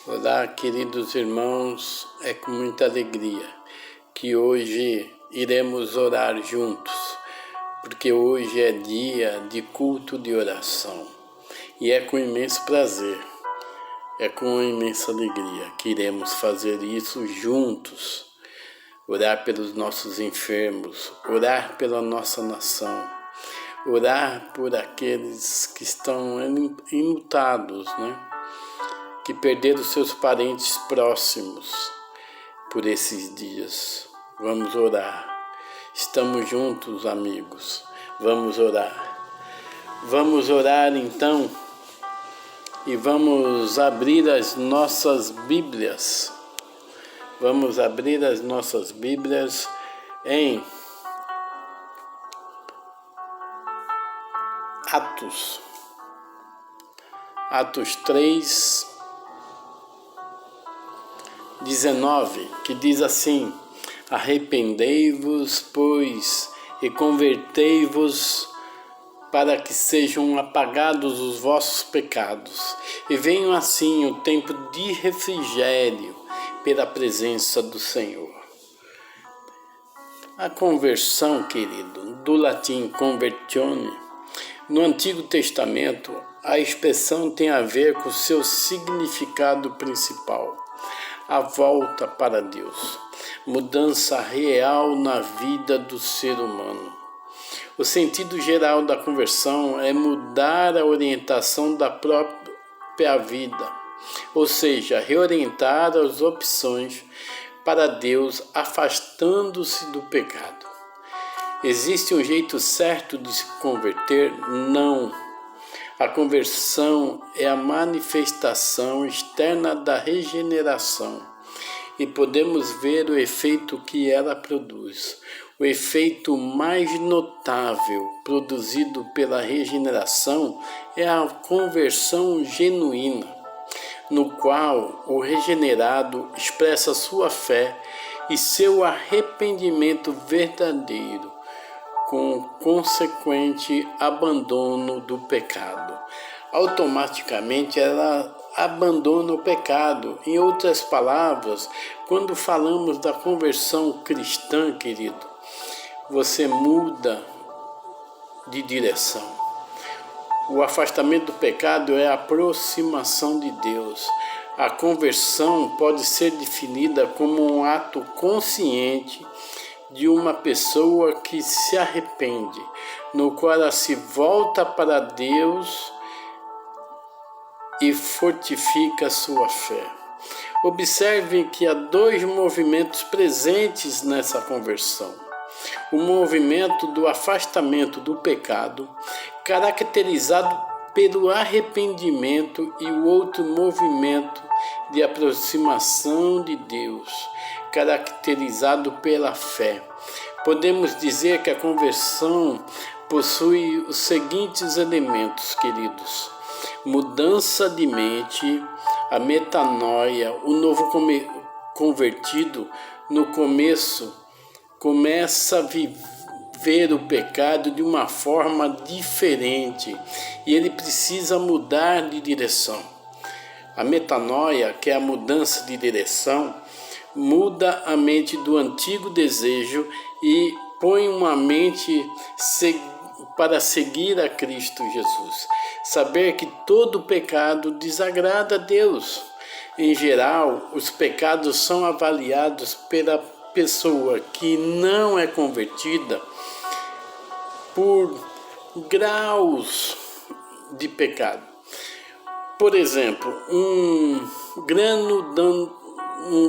Olá, queridos irmãos, é com muita alegria que hoje iremos orar juntos, porque hoje é dia de culto de oração e é com imenso prazer, é com imensa alegria que iremos fazer isso juntos, orar pelos nossos enfermos, orar pela nossa nação, orar por aqueles que estão enlutados, que perderam seus parentes próximos por esses dias. Vamos orar. Estamos juntos, amigos. Vamos orar. Vamos orar então e vamos abrir as nossas Bíblias. Vamos abrir as nossas Bíblias em Atos 3, 19, que diz assim: arrependei-vos, pois, e convertei-vos, para que sejam apagados os vossos pecados, e venham assim o tempo de refrigério pela presença do Senhor. A conversão, querido, do latim conversione, no Antigo Testamento, a expressão tem a ver com o seu significado principal: a volta para Deus, mudança real na vida do ser humano. O sentido geral da conversão é mudar a orientação da própria vida, ou seja, reorientar as opções para Deus, afastando-se do pecado. Existe um jeito certo de se converter? Não. A conversão é a manifestação externa da regeneração e podemos ver o efeito que ela produz. O efeito mais notável produzido pela regeneração é a conversão genuína, no qual o regenerado expressa sua fé e seu arrependimento verdadeiro, com consequente abandono do pecado. Automaticamente ela abandona o pecado. Em outras palavras, quando falamos da conversão cristã, querido, você muda de direção. O afastamento do pecado é a aproximação de Deus. A conversão pode ser definida como um ato consciente de uma pessoa que se arrepende, no qual ela se volta para Deus e fortifica sua fé. Observe que há dois movimentos presentes nessa conversão: o movimento do afastamento do pecado, caracterizado pelo arrependimento, e o outro movimento de aproximação de Deus, caracterizado pela fé. Podemos dizer que a conversão possui os seguintes elementos, queridos: mudança de mente, a metanoia. O novo convertido, no começo, começa a ver o pecado de uma forma diferente e ele precisa mudar de direção. A metanoia, que é a mudança de direção, muda a mente do antigo desejo e põe uma mente para seguir a Cristo Jesus. Saber que todo pecado desagrada a Deus. Em geral, os pecados são avaliados pela pessoa que não é convertida por graus de pecado. Por exemplo, um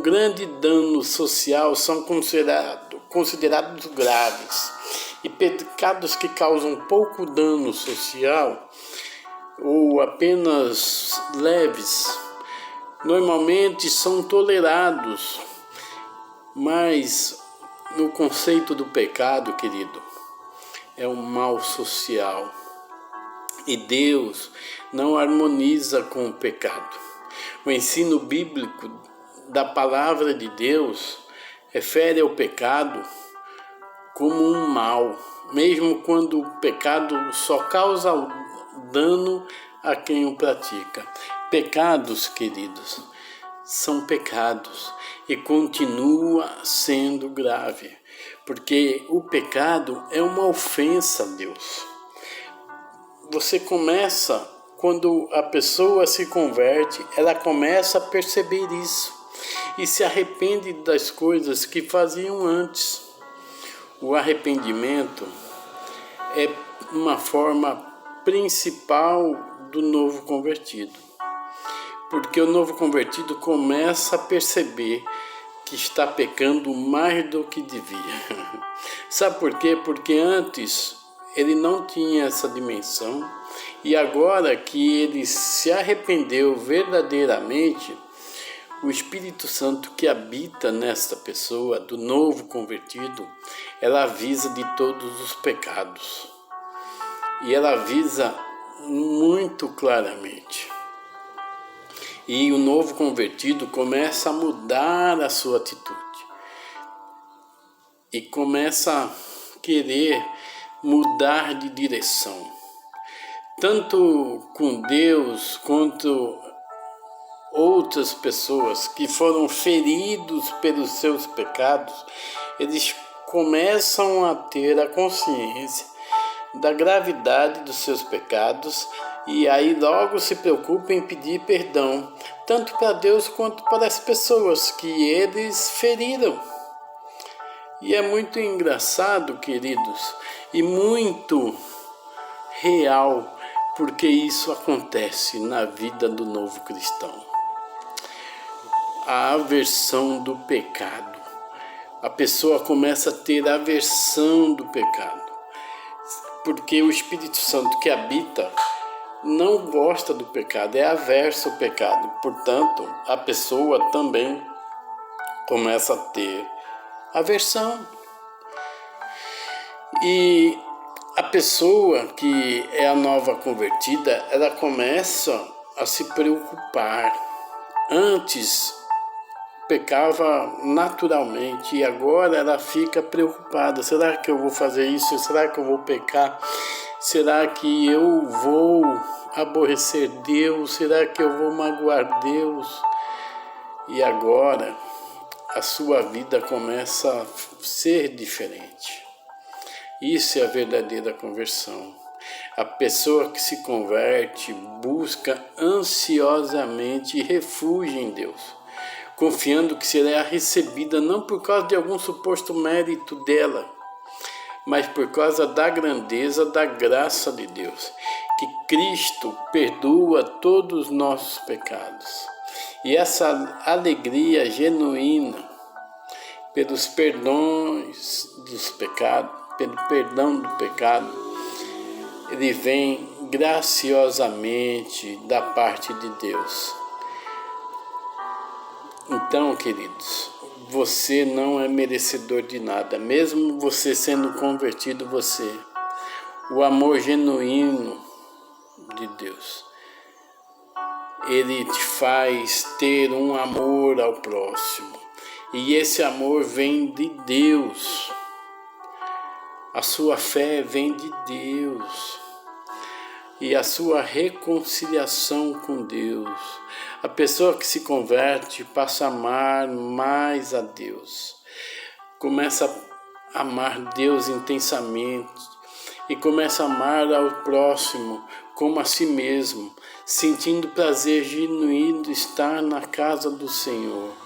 grande dano social são considerados graves, e pecados que causam pouco dano social ou apenas leves normalmente são tolerados. Mas no conceito do pecado, querido, é um mal social e Deus não harmoniza com o pecado. O ensino bíblico da palavra de Deus refere ao pecado como um mal, mesmo quando o pecado só causa dano a quem o pratica. Pecados, queridos, são pecados e continua sendo grave, porque o pecado é uma ofensa a Deus. Você começa, quando a pessoa se converte, ela começa a perceber isso e se arrepende das coisas que faziam antes. O arrependimento é uma forma principal do novo convertido, porque o novo convertido começa a perceber que está pecando mais do que devia. Sabe por quê? Porque antes ele não tinha essa dimensão, e agora que ele se arrependeu verdadeiramente, o Espírito Santo que habita nesta pessoa, do novo convertido, ela avisa de todos os pecados. E ela avisa muito claramente. E o novo convertido começa a mudar a sua atitude. E começa a querer mudar de direção. Tanto com Deus quanto outras pessoas que foram feridos pelos seus pecados, eles começam a ter a consciência da gravidade dos seus pecados e aí logo se preocupam em pedir perdão, tanto para Deus quanto para as pessoas que eles feriram. E é muito engraçado, queridos, e muito real, porque isso acontece na vida do novo cristão. A aversão do pecado. A pessoa começa a ter aversão do pecado, porque o Espírito Santo que habita não gosta do pecado, é averso ao pecado. Portanto, a pessoa também começa a ter aversão. E a pessoa que é a nova convertida, ela começa a se preocupar. Antes pecava naturalmente e agora ela fica preocupada. Será que eu vou fazer isso? Será que eu vou pecar? Será que eu vou aborrecer Deus? Será que eu vou magoar Deus? E agora a sua vida começa a ser diferente. Isso é a verdadeira conversão. A pessoa que se converte busca ansiosamente refúgio em Deus, confiando que será recebida não por causa de algum suposto mérito dela, mas por causa da grandeza da graça de Deus, que Cristo perdoa todos os nossos pecados. E essa alegria genuína pelos perdões dos pecados, pelo perdão do pecado, ele vem graciosamente da parte de Deus. Então, queridos, você não é merecedor de nada, mesmo você sendo convertido, o amor genuíno de Deus, ele te faz ter um amor ao próximo, e esse amor vem de Deus. A sua fé vem de Deus e a sua reconciliação com Deus. A pessoa que se converte passa a amar mais a Deus, começa a amar Deus intensamente e começa a amar ao próximo como a si mesmo, sentindo prazer genuíno de estar na casa do Senhor.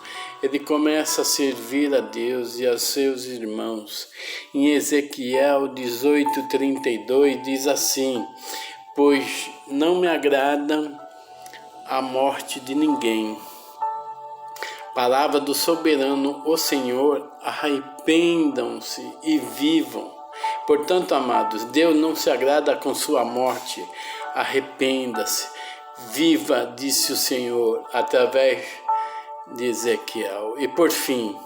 Ele começa a servir a Deus e aos seus irmãos. Em Ezequiel 18:32 diz assim: pois não me agrada a morte de ninguém. Palavra do soberano, o Senhor, arrependam-se e vivam. Portanto, amados, Deus não se agrada com sua morte. Arrependa-se, viva, disse o Senhor, através de Ezequiel. E por fim,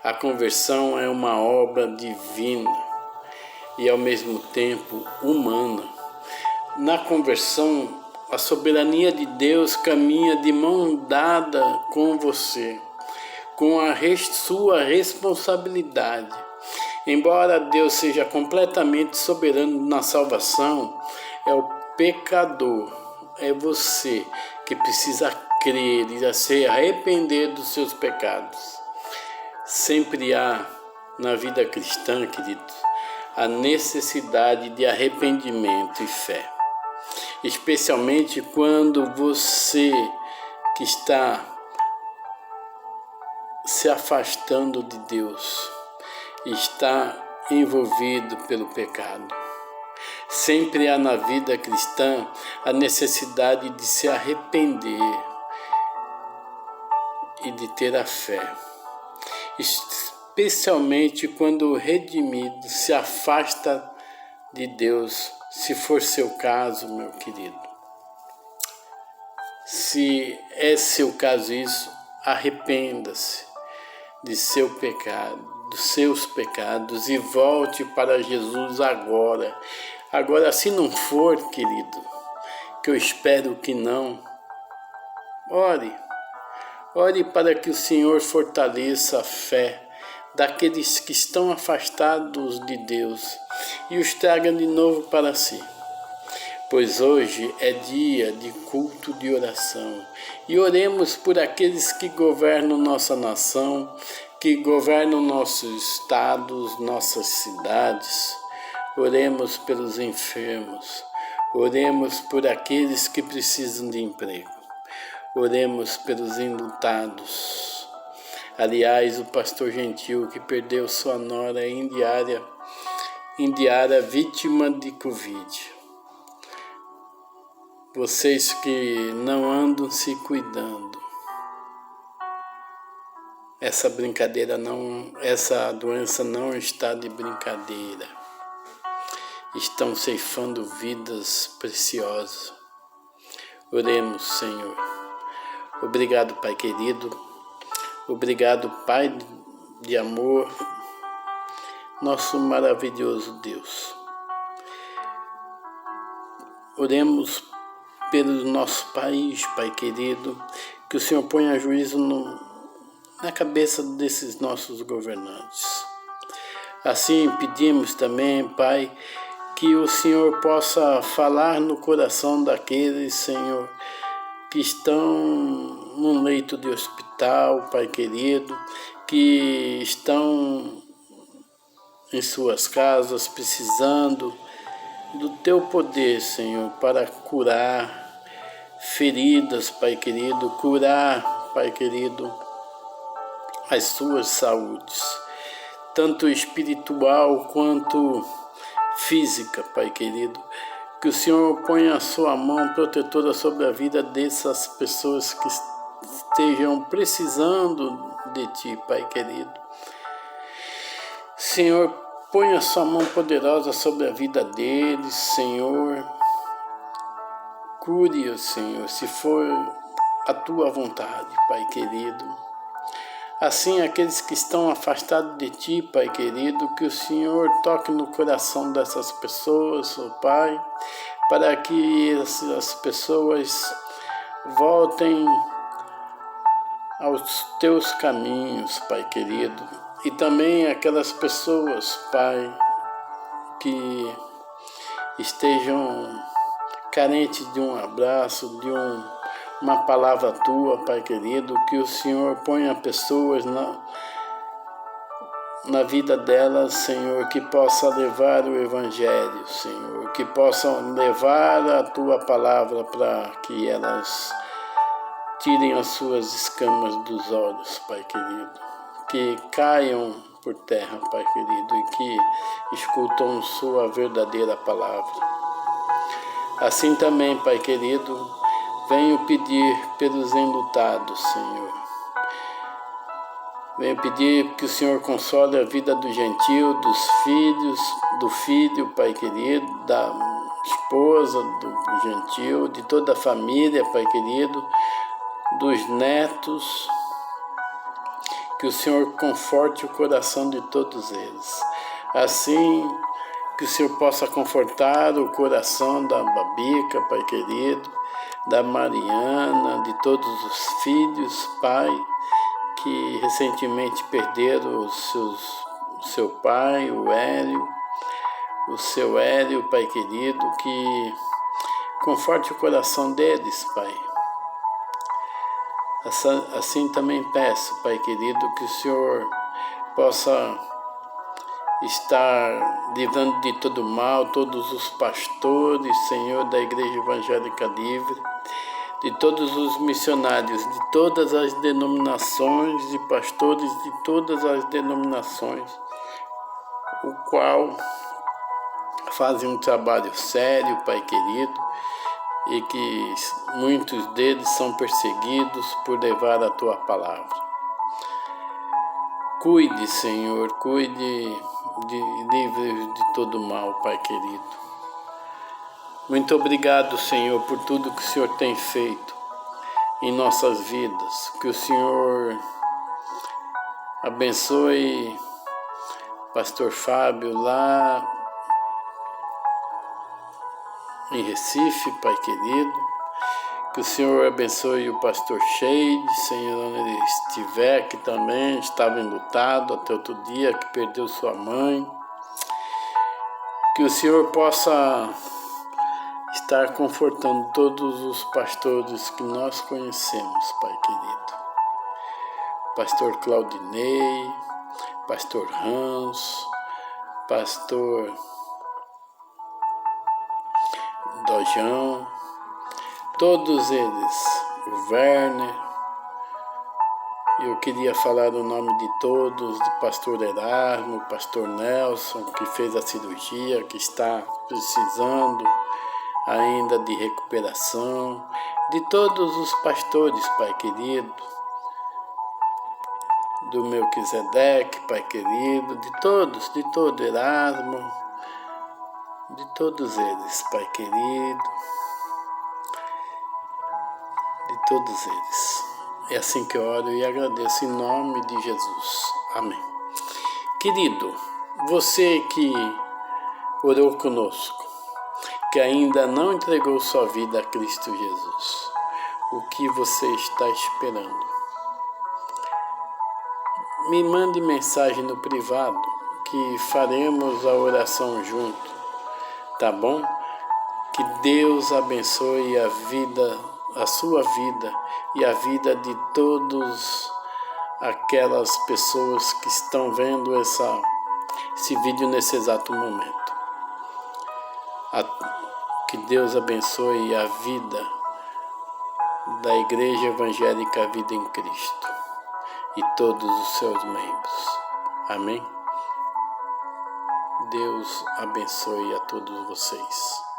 a conversão é uma obra divina e ao mesmo tempo humana. Na conversão, a soberania de Deus caminha de mão dada com você, com a sua responsabilidade. Embora Deus seja completamente soberano na salvação, é o pecador, é você que precisa crer e a se arrepender dos seus pecados. Sempre há na vida cristã, queridos, a necessidade de arrependimento e fé. Especialmente quando você que está se afastando de Deus, está envolvido pelo pecado. Sempre há na vida cristã a necessidade de se arrepender e de ter a fé. Especialmente quando o redimido se afasta de Deus, se for seu caso, meu querido. Se é seu caso isso, arrependa-se de seu pecado, dos seus pecados e volte para Jesus agora. Agora, se não for, querido, que eu espero que não, ore para que o Senhor fortaleça a fé daqueles que estão afastados de Deus e os traga de novo para si. Pois hoje é dia de culto de oração e oremos por aqueles que governam nossa nação, que governam nossos estados, nossas cidades. Oremos pelos enfermos, oremos por aqueles que precisam de emprego, oremos pelos enlutados. Aliás, o pastor Gentil que perdeu sua nora Indiara, vítima de Covid. Vocês que não andam se cuidando, essa doença não está de brincadeira. Estão ceifando vidas preciosas. Oremos, Senhor. Obrigado, Pai querido. Obrigado, Pai de amor, nosso maravilhoso Deus. Oremos pelo nosso país, Pai querido, que o Senhor ponha juízo na cabeça desses nossos governantes. Assim pedimos também, Pai, que o Senhor possa falar no coração daqueles, Senhor, que estão num leito de hospital, Pai querido, que estão em suas casas precisando do Teu poder, Senhor, para curar feridas, Pai querido, curar, Pai querido, as suas saúdes, tanto espiritual quanto física, Pai querido. Que o Senhor ponha a sua mão protetora sobre a vida dessas pessoas que estejam precisando de Ti, Pai querido. Senhor, ponha a sua mão poderosa sobre a vida deles, Senhor. Cure-os, Senhor, se for a Tua vontade, Pai querido. Assim, aqueles que estão afastados de Ti, Pai querido, que o Senhor toque no coração dessas pessoas, ó Pai, para que essas pessoas voltem aos Teus caminhos, Pai querido. E também aquelas pessoas, Pai, que estejam carentes de um abraço, de uma palavra Tua, Pai querido, que o Senhor ponha pessoas na vida delas, Senhor, que possa levar o Evangelho, Senhor, que possam levar a Tua palavra para que elas tirem as suas escamas dos olhos, Pai querido, que caiam por terra, Pai querido, e que escutam Sua verdadeira palavra. Assim também, Pai querido, venho pedir pelos enlutados, Senhor. Venho pedir que o Senhor console a vida do Gentil, dos filhos, do filho, Pai querido, da esposa do Gentil, de toda a família, Pai querido, dos netos. Que o Senhor conforte o coração de todos eles. Assim, que o Senhor possa confortar o coração da Babica, Pai querido, da Mariana, de todos os filhos, Pai, que recentemente perderam o seu pai, o seu Hélio, Pai querido, que conforte o coração deles, Pai. Assim também peço, Pai querido, que o Senhor possa estar livrando de todo mal todos os pastores, Senhor, da Igreja Evangélica Livre, de todos os missionários, de todas as denominações, de pastores de todas as denominações, o qual fazem um trabalho sério, Pai querido, e que muitos deles são perseguidos por levar a Tua palavra. Cuide, Senhor, cuide, livre de todo mal, Pai querido. Muito obrigado, Senhor, por tudo que o Senhor tem feito em nossas vidas. Que o Senhor abençoe Pastor Fábio lá em Recife, Pai querido. Que o Senhor abençoe o pastor Sheide, Senhor, onde ele estiver, que também estava enlutado até outro dia, que perdeu sua mãe. Que o Senhor possa estar confortando todos os pastores que nós conhecemos, Pai querido. Pastor Claudinei, Pastor Hans, Pastor Dojão, todos eles, o Werner. Eu queria falar o nome de todos, do pastor Erasmo, pastor Nelson, que fez a cirurgia, que está precisando ainda de recuperação, de todos os pastores, Pai querido, do Melquisedeque, Pai querido, de todo Erasmo, de todos eles, Pai querido, de todos eles. É assim que eu oro e agradeço em nome de Jesus. Amém. Querido, você que orou conosco, que ainda não entregou sua vida a Cristo Jesus, o que você está esperando? Me mande mensagem no privado que faremos a oração junto, tá bom? Que Deus abençoe a sua vida e a vida de todas aquelas pessoas que estão vendo esse vídeo nesse exato momento. Que Deus abençoe a vida da Igreja Evangélica Vida em Cristo e todos os seus membros. Amém? Deus abençoe a todos vocês.